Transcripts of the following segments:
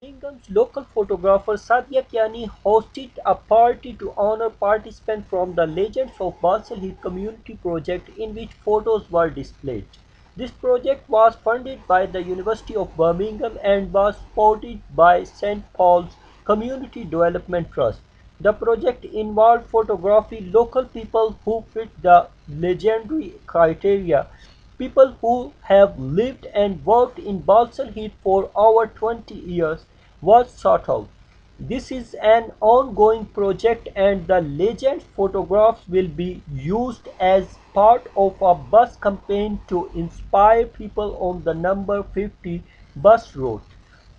Birmingham's local photographer Saadia Kiyani hosted a party to honor participants from the Legends of Balsall Heath community project in which photos were displayed. This project was funded by the University of Birmingham and was supported by St. Paul's Community Development Trust. The project involved photography local people who fit the legendary criteria. People who have lived and worked in Balsall Heath for over 20 years was sought out. This is an ongoing project and the legend photographs will be used as part of a bus campaign to inspire people on the number 50 bus route.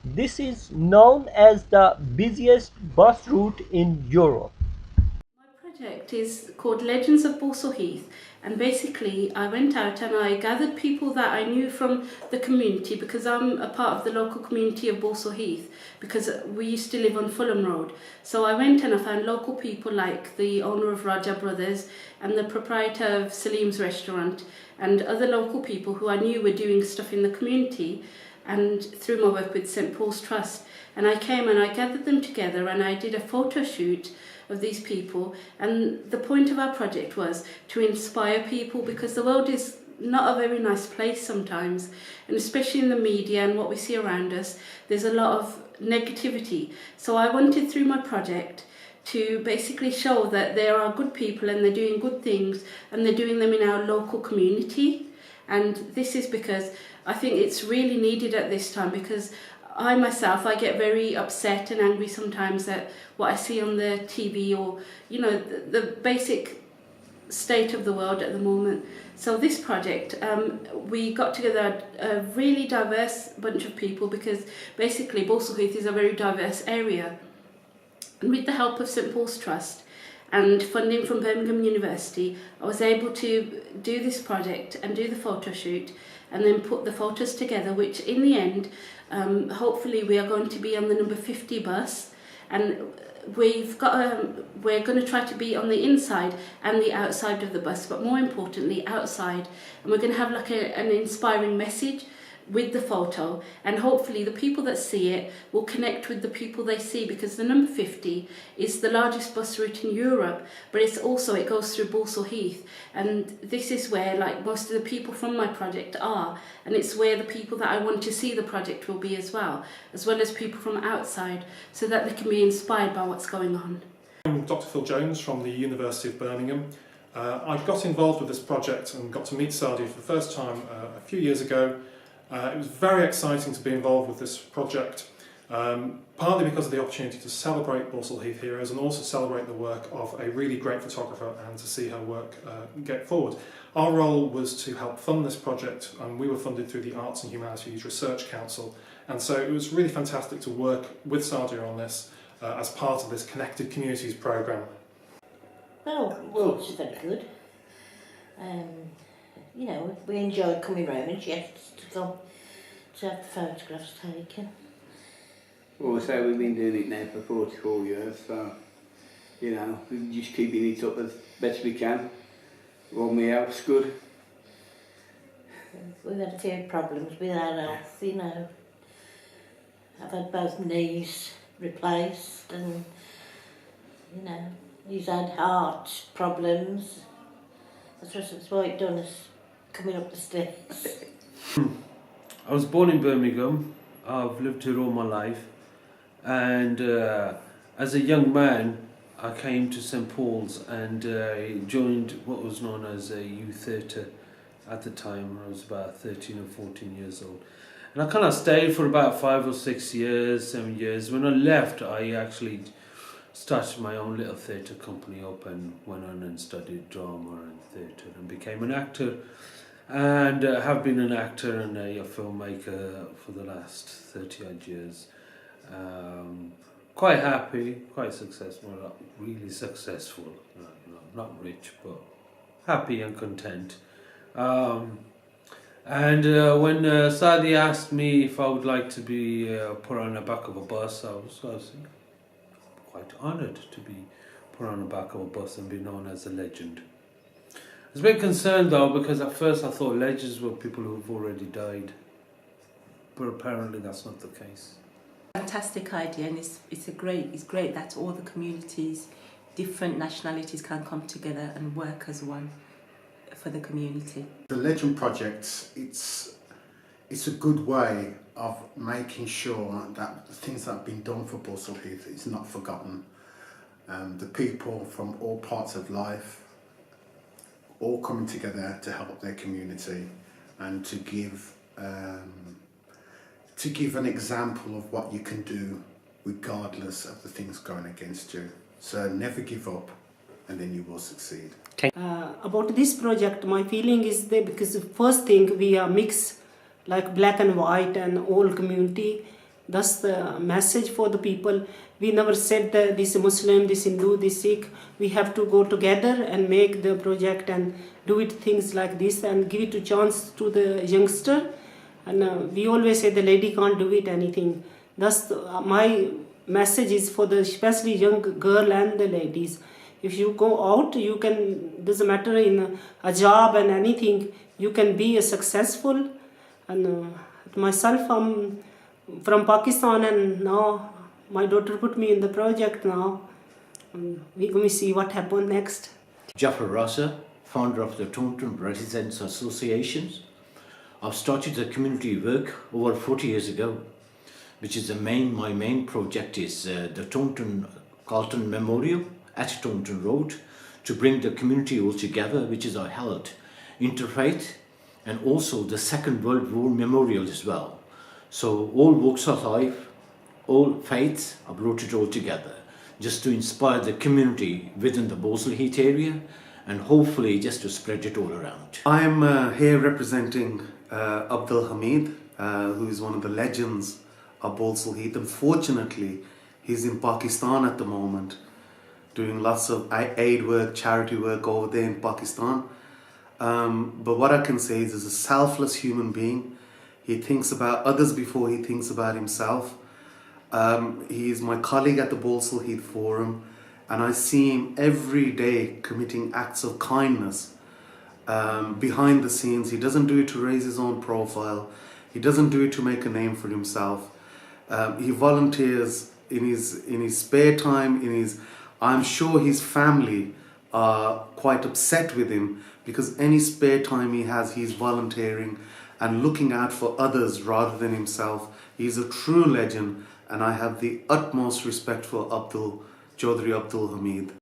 This is known as the busiest bus route in Europe. My project is called Legends of Balsall Heath, and basically I went out and I gathered people that I knew from the community, because I'm a part of the local community of Balsall Heath, because we used to live on Fulham Road. So I went and I found local people like the owner of Raza Brothers and the proprietor of Saleem's restaurant and other local people who I knew were doing stuff in the community, and through my work with St. Paul's Trust. And I came and I gathered them together and I did a photo shoot of these people, and the point of our project was to inspire people, because the world is not a very nice place sometimes, and especially in the media and what we see around us, there's a lot of negativity. So I wanted through my project to basically show that there are good people and they're doing good things and they're doing them in our local community. And this is because I think it's really needed at this time, because I myself, I get very upset and angry sometimes at what I see on the TV, or, you know, the basic state of the world at the moment. So this project, we got together a really diverse bunch of people, because basically Balsall Heath is a very diverse area. And with the help of St. Paul's Trust and funding from Birmingham University, I was able to do this project and do the photo shoot and then put the photos together, which in the end, hopefully we are going to be on the number 50 bus, and we're going to try to be on the inside and the outside of the bus, but more importantly outside, and we're going to have like an inspiring message with the photo, and hopefully the people that see it will connect with the people they see, because the number 50 is the largest bus route in Europe, but it goes through Balsall Heath, and this is where like most of the people from my project are, and it's where the people that I want to see the project will be as well as people from outside, so that they can be inspired by what's going on. I'm Dr. Phil Jones from the University of Birmingham. I got involved with this project and got to meet Saadia for the first time a few years ago. It was very exciting to be involved with this project, partly because of the opportunity to celebrate Balsall Heath heroes and also celebrate the work of a really great photographer and to see her work get forward. Our role was to help fund this project, and we were funded through the Arts and Humanities Research Council, and so it was really fantastic to work with Saadia on this as part of this Connected Communities programme. Well, it's very good. You know, we enjoyed coming round and she asked to come to have the photographs taken. Well, so we've been doing it now for 44 years, so, you know, we're just keeping it up as best we can. When we help's good. We've had a few problems with our health, you know. I've had both knees replaced and, you know, he's had heart problems. That's why it done us coming up the stairs. I was born in Birmingham. I've lived here all my life, and as a young man I came to St. Paul's and joined what was known as a youth theatre at the time. I was about 13 or 14 years old, and I kind of stayed for about 5 or 6 years, 7 years. When I left, I actually started my own little theatre company up and went on and studied drama and theatre and became an actor, and have been an actor and a filmmaker for the last 30 odd years. Quite happy, quite successful, not really successful, not rich, but happy and content. And when Saadia asked me if I would like to be put on the back of a bus, I was quite honoured to be put on the back of a bus and be known as a legend. I was a bit concerned though, because at first I thought legends were people who've already died, but apparently that's not the case. Fantastic idea, and it's great that all the communities, different nationalities can come together and work as one for the community. The Legend Project, it's a good way of making sure that the things that have been done for Balsall Heath is not forgotten. The people from all parts of life all coming together to help their community and to give an example of what you can do regardless of the things going against you. So never give up and then you will succeed. About this project, my feeling is that because the first thing we are mixed like black and white and all community. That's the message for the people. We never said that this Muslim, this Hindu, this Sikh. We have to go together and make the project and do it things like this and give it a chance to the youngster. And we always say the lady can't do it anything. That's my message is for the especially young girl and the ladies. If you go out, you can, doesn't matter in a job and anything, you can be a successful. And myself, I'm from Pakistan, and now my daughter put me in the project now. We're going to see what happens next. Jafar Raza, founder of the Tatton Residents Associations. I've started the community work over 40 years ago, which is my main project is the Tatton Carlton Memorial at Tatton Road to bring the community all together, which is our held interfaith, and also the Second World War Memorial as well. So all walks of life, all faiths are brought it all together just to inspire the community within the Balsall Heath area and hopefully just to spread it all around. I'm here representing Abdul Hamid, who is one of the legends of Balsall Heath. Unfortunately, he's in Pakistan at the moment doing lots of aid work, charity work over there in Pakistan. But what I can say is he's a selfless human being. He thinks about others before he thinks about himself. He is my colleague at the Balsall Heath Forum, and I see him every day committing acts of kindness behind the scenes. He doesn't do it to raise his own profile. He doesn't do it to make a name for himself. He volunteers in his spare time. I'm sure his family are quite upset with him because any spare time he has, he's volunteering and looking out for others rather than himself. He's a true legend, and I have the utmost respect for Abdul, Chaudhry Abdul Hamid.